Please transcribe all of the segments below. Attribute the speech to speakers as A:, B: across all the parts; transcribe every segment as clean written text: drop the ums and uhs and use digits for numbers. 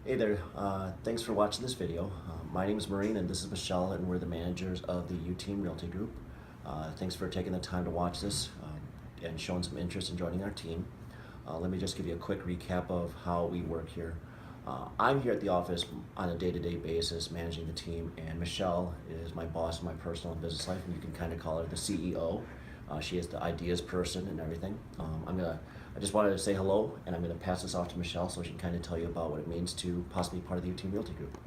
A: Hey there, thanks for watching this video. My name is Maureen and this is Michelle, and we're the managers of the Yoo Team Realty Group. Thanks for taking the time to watch this and showing some interest in joining our team. Let me just give you a quick recap of how we work here. I'm here at the office on a day-to-day basis managing the team, and Michelle is my boss in my personal and business life, and you can kind of call her the CEO. She is the ideas person and everything. I just wanted to say hello, and I'm going to pass this off to Michelle so she can kind of tell you about what it means to possibly be part of the Yoo Team Realty Group.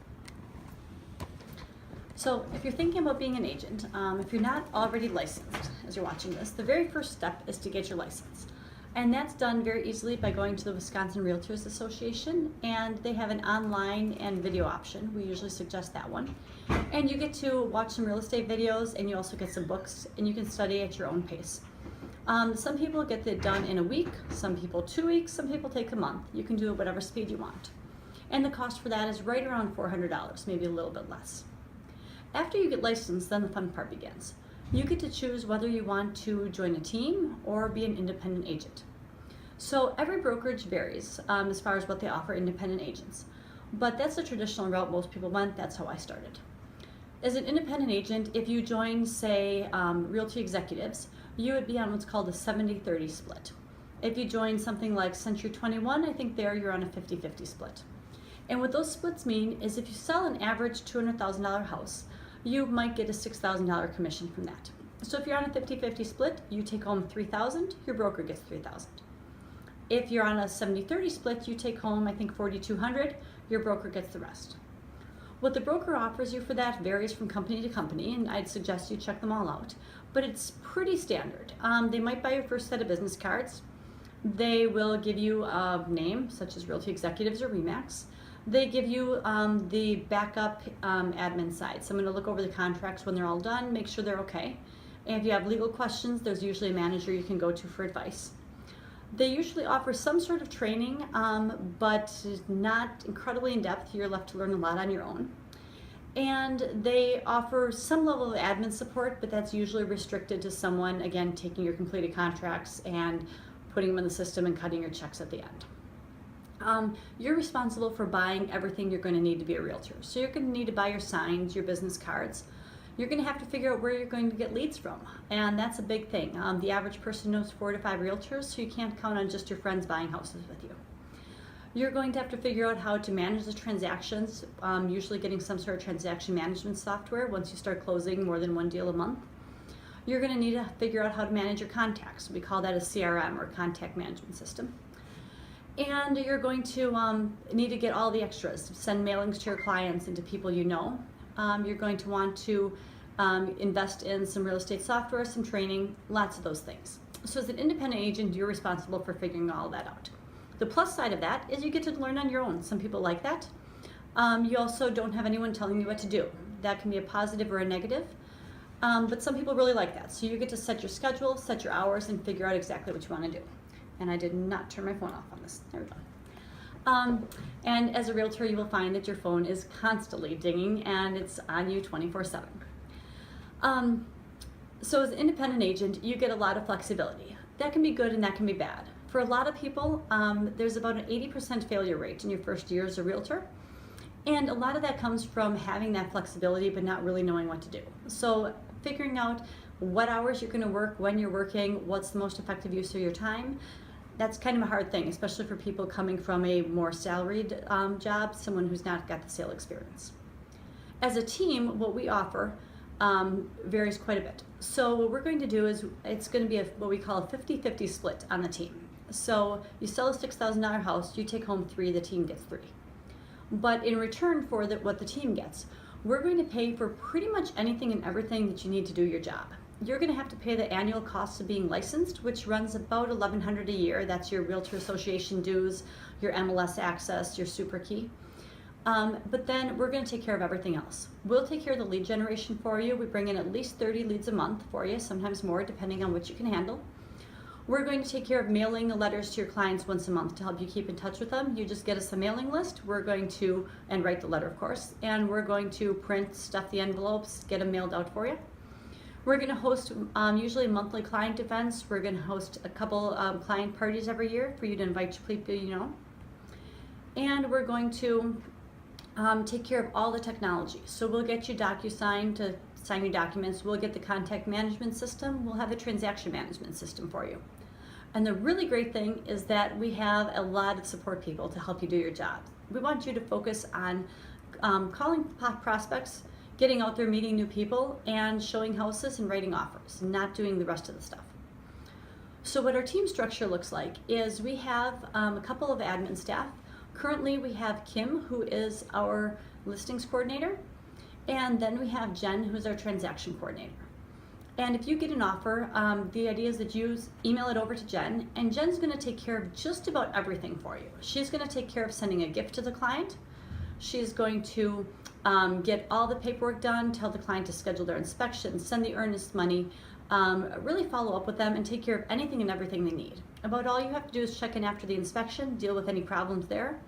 B: So if you're thinking about being an agent, if you're not already licensed as you're watching this, the very first step is to get your license. And that's done very easily by going to the Wisconsin Realtors Association, and they have an online and video option. We usually suggest that one. And you get to watch some real estate videos, and you also get some books, and you can study at your own pace. Some people get it done in a week, some people 2 weeks, some people take a month. You can do it whatever speed you want. And the cost for that is right around $400, maybe a little bit less. After you get licensed, then the fun part begins. You get to choose whether you want to join a team or be an independent agent. So every brokerage varies as far as what they offer independent agents. But that's the traditional route most people went. That's how I started. As an independent agent, if you join, say, Realty Executives, you would be on what's called a 70-30 split. If you join something like Century 21, I think there you're on a 50-50 split. And what those splits mean is if you sell an average $200,000 house, you might get a $6,000 commission from that. So if you're on a 50-50 split, you take home $3,000, your broker gets $3,000. If you're on a 70-30 split, you take home, I think, $4,200, your broker gets the rest. What the broker offers you for that varies from company to company, and I'd suggest you check them all out, but it's pretty standard. They might buy your first set of business cards. They will give you a name, such as Realty Executives or RE/MAX. They give you the backup admin side. Someone to look over the contracts when they're all done, make sure they're okay. And if you have legal questions, there's usually a manager you can go to for advice. They usually offer some sort of training, but not incredibly in depth. You're left to learn a lot on your own. And they offer some level of admin support, but that's usually restricted to someone, again, taking your completed contracts and putting them in the system and cutting your checks at the end. You're responsible for buying everything you're going to need to be a realtor. So you're going to need to buy your signs, your business cards. You're going to have to figure out where you're going to get leads from, and that's a big thing. The average person knows 4 to 5 realtors, so you can't count on just your friends buying houses with you. You're going to have to figure out how to manage the transactions, usually getting some sort of transaction management software once you start closing more than one deal a month. You're going to need to figure out how to manage your contacts. We call that a CRM, or contact management system. And you're going to need to get all the extras, send mailings to your clients and to people you know. You're going to want to invest in some real estate software, some training, lots of those things. So as an independent agent, you're responsible for figuring all that out. The plus side of that is you get to learn on your own. Some people like that. You also don't have anyone telling you what to do. That can be a positive or a negative, but some people really like that. So you get to set your schedule, set your hours, and figure out exactly what you want to do. And I did not turn my phone off on this. There we go. And as a realtor, you will find that your phone is constantly dinging and it's on you 24/7. So as an independent agent, you get a lot of flexibility. That can be good and that can be bad. For a lot of people, there's about an 80% failure rate in your first year as a realtor. And a lot of that comes from having that flexibility but not really knowing what to do. So figuring out what hours you're going to work, when you're working, what's the most effective use of your time, that's kind of a hard thing, especially for people coming from a more salaried job, someone who's not got the sales experience. As a team, what we offer varies quite a bit. So what we're going to do is it's going to be what we call a 50-50 split on the team. So you sell a $6,000 house, you take home 3, the team gets 3. But in return for what the team gets, we're going to pay for pretty much anything and everything that you need to do your job. You're going to have to pay the annual cost of being licensed, which runs about $1,100 a year. That's your Realtor Association dues, your MLS access, your super key. But then we're going to take care of everything else. We'll take care of the lead generation for you. We bring in at least 30 leads a month for you, sometimes more, depending on what you can handle. We're going to take care of mailing the letters to your clients once a month to help you keep in touch with them. You just get us a mailing list. We're going to, and write the letter, of course, and we're going to print, stuff the envelopes, get them mailed out for you. We're going to host usually monthly client events. We're going to host a couple client parties every year for you to invite your people you know. And we're going to take care of all the technology. So we'll get you DocuSign to sign your documents. We'll get the contact management system. We'll have the transaction management system for you. And the really great thing is that we have a lot of support people to help you do your job. We want you to focus on calling prospects, getting out there, meeting new people, and showing houses and writing offers, not doing the rest of the stuff. So what our team structure looks like is we have a couple of admin staff. Currently we have Kim, who is our listings coordinator, and then we have Jen, who's our transaction coordinator. And if you get an offer, the idea is that you email it over to Jen, and Jen's going to take care of just about everything for you. She's going to take care of sending a gift to the client. She's going to get all the paperwork done, tell the client to schedule their inspection, send the earnest money, really follow up with them and take care of anything and everything they need. About all you have to do is check in after the inspection, deal with any problems there,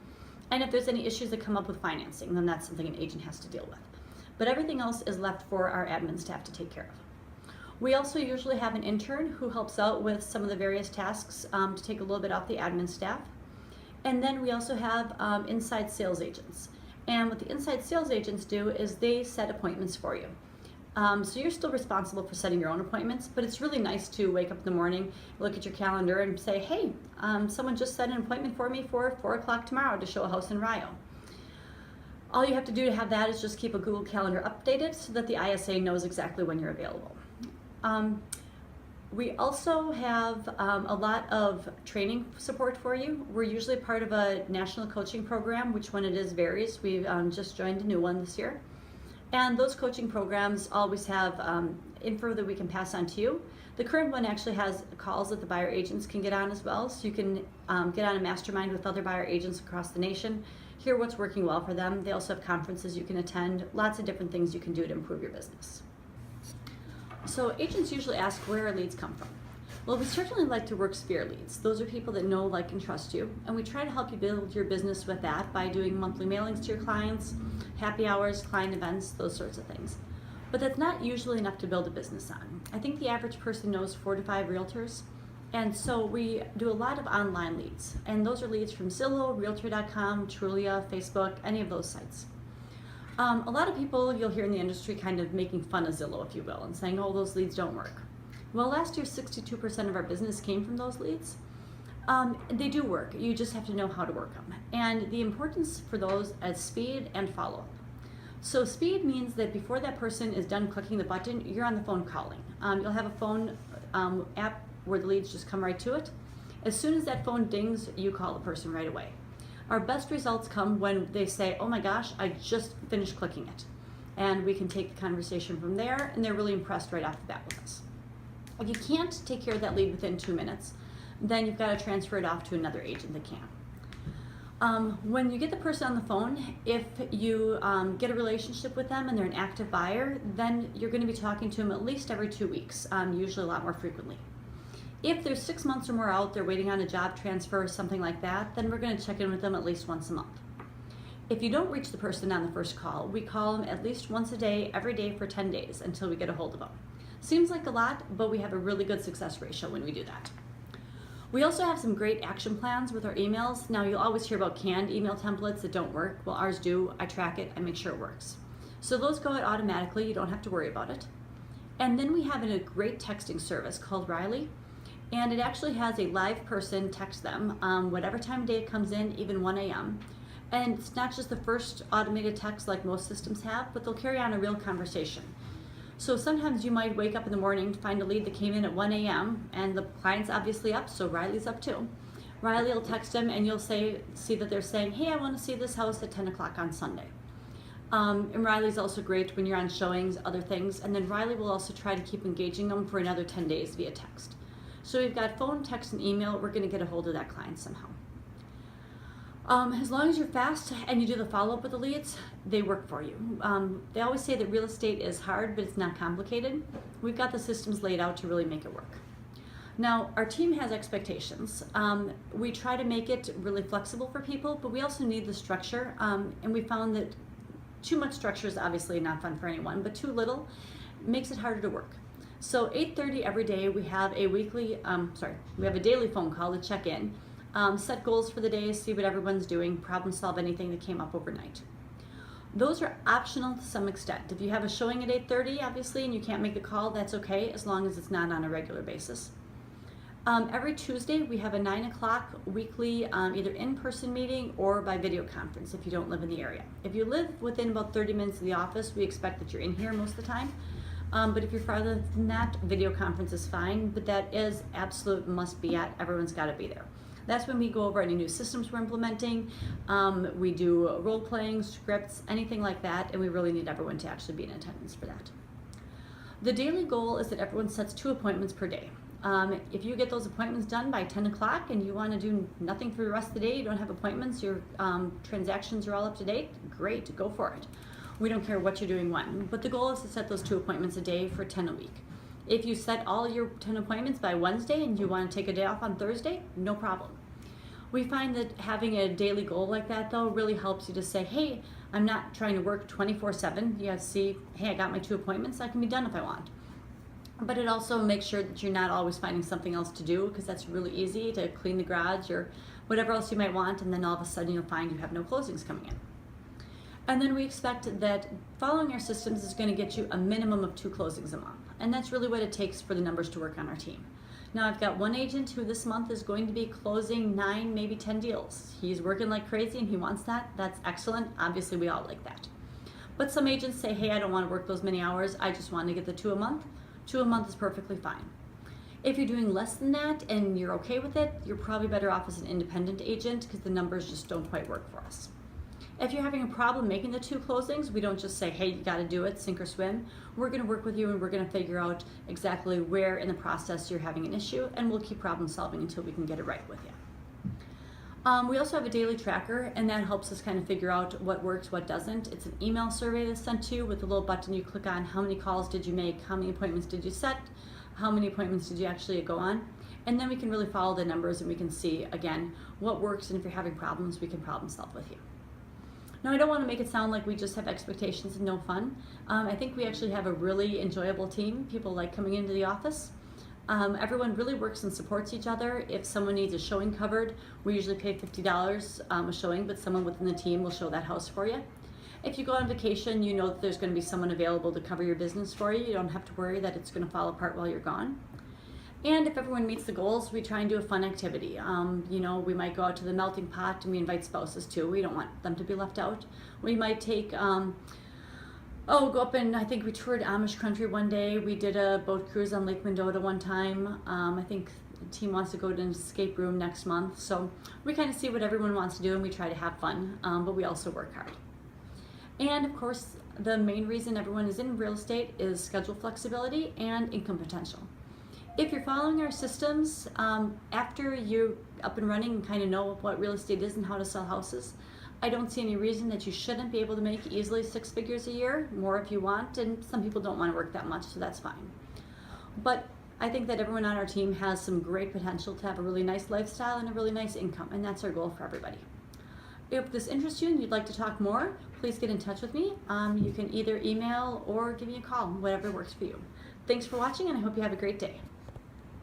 B: and if there's any issues that come up with financing, then that's something an agent has to deal with. But everything else is left for our admin staff to take care of. We also usually have an intern who helps out with some of the various tasks to take a little bit off the admin staff. And then we also have inside sales agents. And what the inside sales agents do is they set appointments for you. So you're still responsible for setting your own appointments, but it's really nice to wake up in the morning, look at your calendar and say, hey, someone just set an appointment for me for 4 o'clock tomorrow to show a house in Rio. All you have to do to have that is just keep a Google Calendar updated so that the ISA knows exactly when you're available. We also have a lot of training support for you. We're usually part of a national coaching program, which when it is varies. We've just joined a new one this year. And those coaching programs always have info that we can pass on to you. The current one actually has calls that the buyer agents can get on as well, so you can get on a mastermind with other buyer agents across the nation, hear what's working well for them. They also have conferences you can attend, lots of different things you can do to improve your business. So agents usually ask where our leads come from. Well, we certainly like to work sphere leads. Those are people that know, like, and trust you, and we try to help you build your business with that by doing monthly mailings to your clients, happy hours, client events, those sorts of things. But that's not usually enough to build a business on. I think the average person knows 4 to 5 realtors, and so we do a lot of online leads, and those are leads from Zillow, Realtor.com, Trulia, Facebook, any of those sites. A lot of people you'll hear in the industry kind of making fun of Zillow, if you will, and saying, oh, those leads don't work. Well, last year 62% of our business came from those leads. They do work, you just have to know how to work them. And the importance for those is speed and follow-up. So speed means that before that person is done clicking the button, you're on the phone calling. You'll have a phone app where the leads just come right to it. As soon as that phone dings, you call the person right away. Our best results come when they say, oh my gosh, I just finished clicking it. And we can take the conversation from there, and they're really impressed right off the bat with us. If you can't take care of that lead within 2 minutes, then you've got to transfer it off to another agent that can. When you get the person on the phone, if you get a relationship with them and they're an active buyer, then you're going to be talking to them at least every 2 weeks, usually a lot more frequently. If they're 6 months or more out, they're waiting on a job transfer or something like that, then we're going to check in with them at least once a month. If you don't reach the person on the first call, we call them at least once a day, every day for 10 days until we get a hold of them. Seems like a lot, but we have a really good success ratio when we do that. We also have some great action plans with our emails. Now, you'll always hear about canned email templates that don't work. Well, ours do. I track it. I make sure it works. So those go out automatically. You don't have to worry about it. And then we have a great texting service called Riley. And it actually has a live person text them whatever time of day it comes in, even 1 a.m. And it's not just the first automated text like most systems have, but they'll carry on a real conversation. So sometimes you might wake up in the morning to find a lead that came in at 1 a.m. and the client's obviously up, so Riley's up too. Riley will text them and you'll see that they're saying, hey, I want to see this house at 10 o'clock on Sunday. And Riley's also great when you're on showings, other things, and then Riley will also try to keep engaging them for another 10 days via text. So we've got phone, text, and email. We're going to get a hold of that client somehow. As long as you're fast and you do the follow-up with the leads, they work for you. They always say that real estate is hard, but it's not complicated. We've got the systems laid out to really make it work. Now, our team has expectations. We try to make it really flexible for people, but we also need the structure. And we found that too much structure is obviously not fun for anyone, but too little makes it harder to work. So 8:30 every day, we have a daily phone call to check in. set goals for the day, see what everyone's doing, problem solve anything that came up overnight. Those are optional to some extent. If you have a showing at 8:30, obviously, and you can't make the call, that's okay, as long as it's not on a regular basis. Every Tuesday, we have a 9 o'clock weekly either in-person meeting or by video conference if you don't live in the area. If you live within about 30 minutes of the office, we expect that you're in here most of the time. But if you're farther than that, video conference is fine, but that is absolute must be at. Everyone's got to be there. That's when we go over any new systems we're implementing. We do role-playing, scripts, anything like that, and we really need everyone to actually be in attendance for that. The daily goal is that everyone sets 2 appointments per day. If you get those appointments done by 10 o'clock and you want to do nothing for the rest of the day, you don't have appointments, your transactions are all up to date, great, go for it. We don't care what you're doing when, but the goal is to set those 2 appointments a day for 10 a week. If you set all your 10 appointments by Wednesday and you want to take a day off on Thursday, no problem. We find that having a daily goal like that though really helps you to say, hey, I'm not trying to work 24/7. You have to see, hey, I got my 2 appointments, I can be done if I want. But it also makes sure that you're not always finding something else to do, because that's really easy to clean the garage or whatever else you might want, and then all of a sudden you'll find you have no closings coming in. And then we expect that following our systems is going to get you a minimum of 2 closings a month. And that's really what it takes for the numbers to work on our team. Now I've got one agent who this month is going to be closing 9, maybe 10 deals. He's working like crazy and he wants that. That's excellent. Obviously we all like that. But some agents say, hey, I don't want to work those many hours. I just want to get the 2 a month. 2 a month is perfectly fine. If you're doing less than that and you're okay with it, you're probably better off as an independent agent because the numbers just don't quite work for us. If you're having a problem making the 2 closings, we don't just say, hey, you got to do it, sink or swim. We're going to work with you and we're going to figure out exactly where in the process you're having an issue, and we'll keep problem solving until we can get it right with you. We also have a daily tracker, and that helps us kind of figure out what works, what doesn't. It's an email survey that's sent to you with a little button you click on. How many calls did you make? How many appointments did you set? How many appointments did you actually go on? And then we can really follow the numbers and we can see, again, what works, and if you're having problems, we can problem solve with you. Now, I don't want to make it sound like we just have expectations and no fun. I think we actually have a really enjoyable team. People like coming into the office. Everyone really works and supports each other. If someone needs a showing covered, we usually pay $50 a showing, but someone within the team will show that house for you. If you go on vacation, you know that there's going to be someone available to cover your business for you. You don't have to worry that it's going to fall apart while you're gone. And if everyone meets the goals, we try and do a fun activity. You know, we might go out to the melting pot and we invite spouses too. We don't want them to be left out. We might take, go up and I think we toured Amish country one day. We did a boat cruise on Lake Mendota one time. I think the team wants to go to an escape room next month. So we kind of see what everyone wants to do and we try to have fun, but we also work hard. And of course, the main reason everyone is in real estate is schedule flexibility and income potential. If you're following our systems, after you're up and running and kind of know what real estate is and how to sell houses, I don't see any reason that you shouldn't be able to make easily 6 figures a year, more if you want, and some people don't want to work that much, so that's fine. But I think that everyone on our team has some great potential to have a really nice lifestyle and a really nice income, and that's our goal for everybody. If this interests you and you'd like to talk more, please get in touch with me. You can either email or give me a call, whatever works for you. Thanks for watching, and I hope you have a great day.